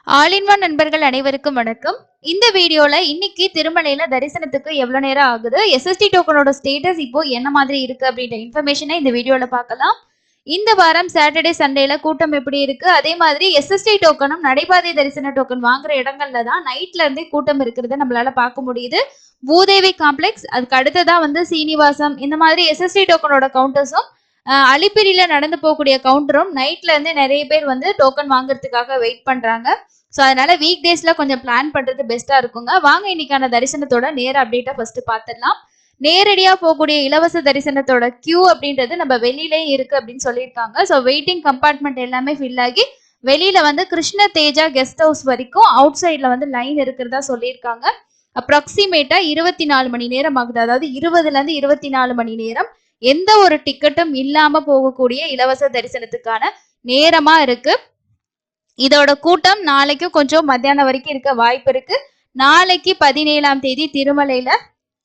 All in one நண்பர்கள் அனைவருக்கும் வணக்கம். இந்த வீடியோல இன்னைக்கு திருமலையில தரிசனத்துக்கு எவ்வளவு நேரம் ஆகுது, எஸ்எஸ்டி டோக்கனோட ஸ்டேட்டஸ் இப்போ என்ன மாதிரி இருக்கு அப்படின்ற இன்ஃபர்மேஷனை இந்த வீடியோல பார்க்கலாம். இந்த வாரம் சாட்டர்டே சண்டேல கூட்டம் எப்படி இருக்கு, அதே மாதிரி எஸ்எஸ்டி டோக்கனும் நடைபாதை தரிசன டோக்கன் வாங்குற இடங்கள்ல தான் நைட்ல இருந்தே கூட்டம் இருக்கிறத நம்மளால பார்க்க முடியுது. பூதேவி காம்ப்ளெக்ஸ், அதுக்கு அடுத்ததா சீனிவாசம், இந்த மாதிரி எஸ்எஸ்டி டோக்கனோட கவுண்டர்ஸும் அலிப்பிரியில நடந்து போகக்கூடிய கவுண்டரும் நைட்ல இருந்து நிறைய பேர் டோக்கன் வாங்குறதுக்காக வெயிட் பண்றாங்க. ஸோ அதனால வீக் டேஸ்ல கொஞ்சம் பிளான் பண்றது பெஸ்டா இருக்குங்க. வாங்க இன்னைக்கான தரிசனத்தோட நேர அப்டேட்டா ஃபர்ஸ்ட் பார்த்துடலாம். நேரடியா போகக்கூடிய இலவச தரிசனத்தோட கியூ அப்படின்றது நம்ம வெளியிலே இருக்கு அப்படின்னு சொல்லியிருக்காங்க. ஸோ வெயிட்டிங் கம்பார்ட்மெண்ட் எல்லாமே ஃபில் ஆகி வெளியில கிருஷ்ண தேஜா கெஸ்ட் ஹவுஸ் வரைக்கும் அவுட் சைட்ல லைன் இருக்கிறதா சொல்லியிருக்காங்க. அப்ராக்சிமேட்டா 24 மணி நேரம் ஆகுது. அதாவது 20ல இருந்து 24 மணி நேரம் எந்த ஒரு டிக்கெட்டும் இல்லாம போகக்கூடிய இலவச தரிசனத்துக்கான நேரமா இருக்கு. இதோட கூட்டம் நாளைக்கும் கொஞ்சம் மத்தியானம் வரைக்கும் இருக்க வாய்ப்பு இருக்கு. நாளைக்கு 17ஆம் தேதி திருமலையில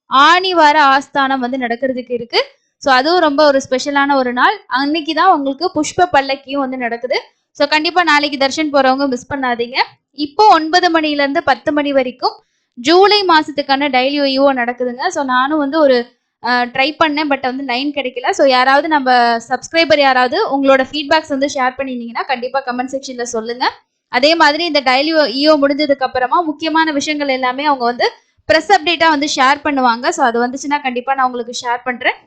ஆணிவார ஆஸ்தானம் நடக்கிறதுக்கு இருக்கு. ஸோ அதுவும் ரொம்ப ஒரு ஸ்பெஷலான ஒரு நாள். அன்னைக்குதான் உங்களுக்கு புஷ்ப பல்லக்கியும் நடக்குது. ஸோ கண்டிப்பா நாளைக்கு தர்ஷன் போறவங்க மிஸ் பண்ணாதீங்க. இப்போ 9 மணில இருந்து 10 மணி வரைக்கும் ஜூலை மாசத்துக்கான டெய்லி வியூ நடக்குதுங்க. ஸோ நானும் ஒரு ட்ரை பண்ணேன், பட் லைன் கிடைக்கல. ஸோ யாராவது நம்ம சப்ஸ்கிரைபர் யாராவது உங்களோட ஃபீட்பேக்ஸ் ஷேர் பண்ணியிருந்தீங்கன்னா கண்டிப்பாக கமெண்ட் செக்ஷனில் சொல்லுங்க. அதே மாதிரி இந்த டெய்லி இஓ முடிஞ்சதுக்கு அப்புறமா முக்கியமான விஷயங்கள் எல்லாமே அவங்க ப்ரெஸ் அப்டேட்டாக ஷேர் பண்ணுவாங்க. ஸோ அது வந்துச்சுன்னா கண்டிப்பாக நான் உங்களுக்கு ஷேர் பண்ணுறேன்.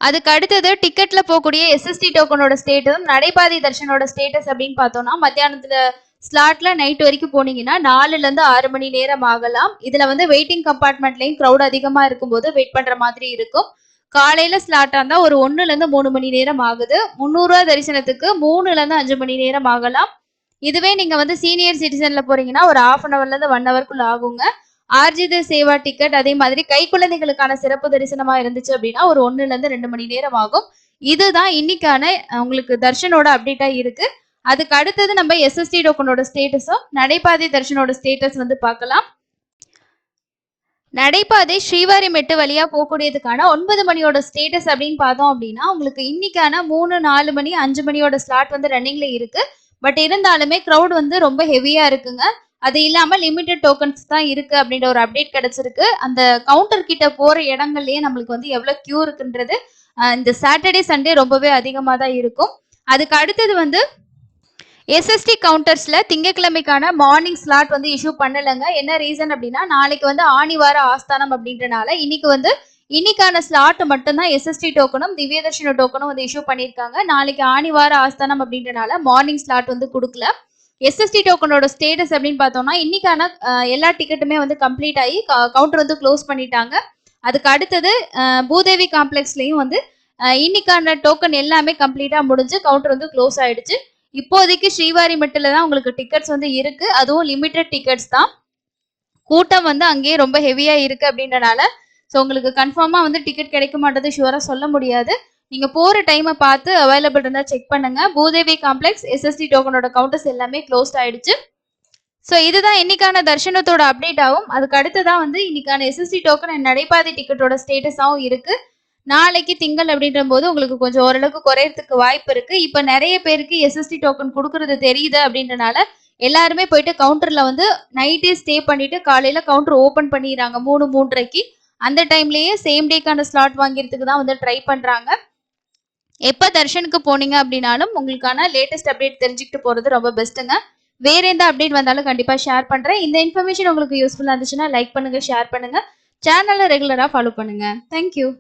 அதுக்கு அடுத்தது டிக்கெட்ல போகக்கூடிய எஸ்எஸ்டி டோக்கனோட ஸ்டேட்டஸும் நடைபாதை தர்ஷனோட ஸ்டேட்டஸ் அப்படின்னு பார்த்தோம்னா மத்தியானத்துல ஸ்லாட்ல நைட் வரைக்கும் போனீங்கன்னா 4ல இருந்து 6 மணி நேரம் ஆகலாம். இதுல வெயிட்டிங் கம்பார்ட்மெண்ட்லயும் க்ரௌட் அதிகமா இருக்கும்போது வெயிட் பண்ற மாதிரி இருக்கும். காலையில ஸ்லாட்டா இருந்தா ஒரு 1ல இருந்து 3 மணி நேரம் ஆகுது. 300 ரூபாய் தரிசனத்துக்கு 3ல இருந்து 5 மணி நேரம் ஆகலாம். இதுவே நீங்க சீனியர் சிட்டிசன்ல போறீங்கன்னா ஒரு 1/2 ஹவர்ல இருந்து 1 ஹவருக்குள்ள ஆகுங்க. ஆர்ஜித சேவா டிக்கெட் அதே மாதிரி கை குழந்தைகளுக்கான சிறப்பு தரிசனமா இருந்துச்சு அப்படின்னா ஒரு 1ல இருந்து 2 மணி நேரம் ஆகும். இதுதான் இன்னைக்கான உங்களுக்கு தர்ஷனோட அப்டேட்டா இருக்கு. அதுக்கு அடுத்தது நம்ம எஸ்எஸ்டி டோக்கனோட ஸ்டேட்டஸும் நடைபாதை தர்ஷனோட ஸ்டேட்டஸ் பார்க்கலாம். நடைபாதை ஸ்ரீவாரிமெட்டு வழியா போகக்கூடியதுக்கான 9 மணியோட ஸ்டேட்டஸ் அப்படின்னு பார்த்தோம் அப்படின்னா உங்களுக்கு இன்னைக்கான 3, 4 மணி 5 மணியோட ஸ்லாட் ரன்னிங்ல இருக்கு. பட் இருந்தாலுமே க்ரௌட் ரொம்ப ஹெவியா இருக்குங்க. அது இல்லாம லிமிடெட் டோக்கன்ஸ் தான் இருக்கு அப்படின்ற ஒரு அப்டேட் கிடைச்சிருக்கு. அந்த கவுண்டர் கிட்ட போற இடங்கள்லயே நம்மளுக்கு எவ்வளவு கியூ இருக்குன்றது இந்த சாட்டர்டே சண்டே ரொம்பவே அதிகமா தான் இருக்கும். அதுக்கு அடுத்தது எஸ்எஸ்டி கவுண்டர்ஸ்ல திங்கக்கிழமைக்கான மார்னிங் ஸ்லாட் இஷ்யூ பண்ணலங்க. என்ன ரீசன் அப்படின்னா நாளைக்கு ஆணிவார ஆஸ்தானம் அப்படின்றனால இன்னைக்கான ஸ்லாட் மட்டும்தான் எஸ்எஸ்டி டோக்கனும் திவ்யதர்ஷன டோக்கனும் இஷ்யூ பண்ணியிருக்காங்க. நாளைக்கு ஆணிவார ஆஸ்தானம் அப்படின்றனால மார்னிங் ஸ்லாட் கொடுக்கல. எஸ்எஸ்டி டோக்கனோட ஸ்டேட்டஸ் அப்படின்னு பார்த்தோம்னா இன்னைக்கான எல்லா டிக்கெட்டுமே கம்ப்ளீட் ஆகி கவுண்டர் க்ளோஸ் பண்ணிட்டாங்க. அதுக்கு அடுத்தது பூதேவி காம்ப்ளெக்ஸ்லயும் இன்னைக்கான டோக்கன் எல்லாமே கம்ப்ளீட்டா முடிஞ்சு கவுண்டர் க்ளோஸ் ஆயிடுச்சு. இப்போதைக்கு ஸ்ரீவாரிமெட்டுல தான் உங்களுக்கு டிக்கெட்ஸ் இருக்கு. அதுவும் லிமிடெட் டிக்கெட்ஸ் தான். கூட்டம் அங்கேயே ரொம்ப ஹெவியா இருக்கு அப்படின்றனால ஸோ உங்களுக்கு கன்ஃபார்மா டிக்கெட் கிடைக்க மாட்டது ஷுவரா சொல்ல முடியாது. நீங்க போற டைமை பார்த்து அவைலபிள் இருந்தா செக் பண்ணுங்க. பூதேவி காம்ப்ளெக்ஸ் எஸ்எஸ்டி டோக்கனோட கவுண்டர்ஸ் எல்லாமே க்ளோஸ்ட் ஆயிடுச்சு. ஸோ இதுதான் இன்னைக்கான தர்ஷனத்தோட அப்டேட் ஆகும். அதுக்கு அடுத்ததான் இன்னைக்கான எஸ்எஸ்டி டோக்கன் நடைபாதை டிக்கெட்டோட ஸ்டேட்டஸாகவும் இருக்கு. நாளைக்கு திங்கள் அப்படின்ற போது உங்களுக்கு கொஞ்சம் ஓரளவுக்கு குறையறதுக்கு வாய்ப்பு இருக்கு. இப்ப நிறைய பேருக்கு எஸ்எஸ்டி டோக்கன் கொடுக்கறது தெரியுது அப்படின்றனால எல்லாருமே போயிட்டு கவுண்டர்ல நைட்டே ஸ்டே பண்ணிட்டு காலையில கவுண்டர் ஓபன் பண்ணிடுறாங்க 3:30க்கு. அந்த டைம்லயே சேம் டேக்கான ஸ்லாட் வாங்கிறதுக்கு தான் ட்ரை பண்றாங்க. எப்ப தர்ஷனுக்கு போனீங்க அப்படின்னாலும் உங்களுக்கான லேட்டஸ்ட் அப்டேட் தெரிஞ்சுக்கிட்டு போறது ரொம்ப பெஸ்ட்டுங்க. வேற எந்த அப்டேட் வந்தாலும் கண்டிப்பா ஷேர் பண்றேன். இந்த இன்ஃபர்மேஷன் உங்களுக்கு யூஸ்ஃபுல்லா இருந்துச்சுன்னா லைக் பண்ணுங்க, ஷேர் பண்ணுங்க, சேனலை ரெகுலரா ஃபாலோ பண்ணுங்க. தேங்க்யூ.